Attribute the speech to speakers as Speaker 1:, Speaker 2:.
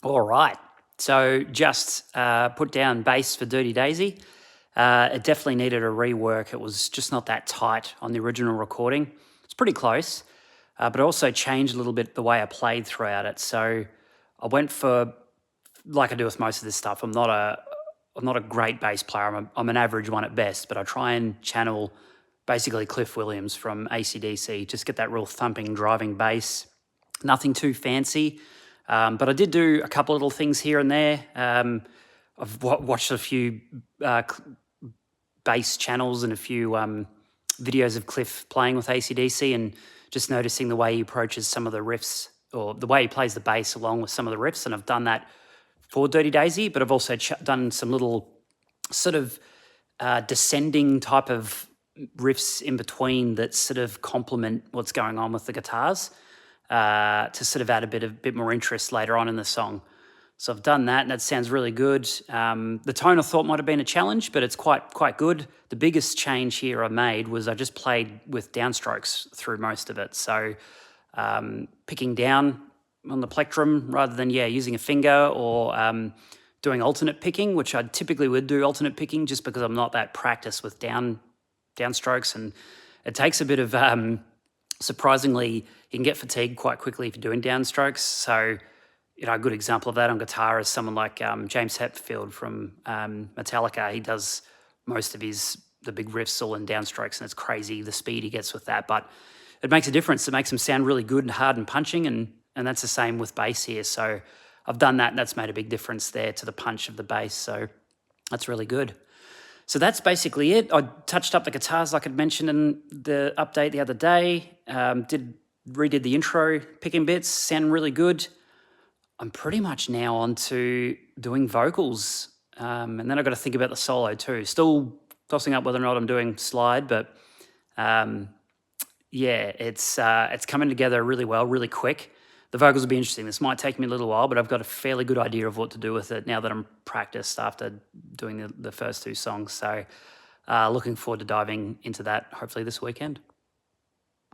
Speaker 1: All right. So just put down bass for Dirty Daisy. It definitely needed a rework. It was just not that tight on the original recording. It's pretty close, but I also changed a little bit the way I played throughout it. So I went for, like I do with most of this stuff. I'm not a great bass player. I'm an average one at best, but I try and channel basically Cliff Williams from AC/DC. Just get that real thumping, driving bass. Nothing too fancy. But I did do a couple little things here and there. I've watched a few bass channels and a few videos of Cliff playing with AC/DC and just noticing the way he approaches some of the riffs or the way he plays the bass along with some of the riffs. And I've done that for Dirty Daisy, but I've also done some little sort of descending type of riffs in between that sort of complement what's going on with the guitars to sort of add a bit more interest later on in the song. So I've done that, and that sounds really good. The tone I thought might have been a challenge, but it's quite good. The biggest change here I made was I just played with downstrokes through most of it. So picking down on the plectrum rather than using a finger or doing alternate picking, which I typically would do alternate picking just because I'm not that practiced with downstrokes, and it takes a bit of surprisingly, you can get fatigued quite quickly if you're doing downstrokes. So, a good example of that on guitar is someone like James Hetfield from Metallica. He does most of the big riffs all in downstrokes, and it's crazy the speed he gets with that. But it makes a difference. It makes him sound really good and hard and punching, and that's the same with bass here. So I've done that, and that's made a big difference there to the punch of the bass. So that's really good. So that's basically it. I touched up the guitars like I'd mentioned in the update the other day. Redid the intro, picking bits, sound really good. I'm pretty much now on to doing vocals. And then I've got to think about the solo too. Still tossing up whether or not I'm doing slide, but it's coming together really well, really quick. The vocals will be interesting. This might take me a little while, but I've got a fairly good idea of what to do with it now that I'm practiced after doing the first two songs. So looking forward to diving into that hopefully this weekend.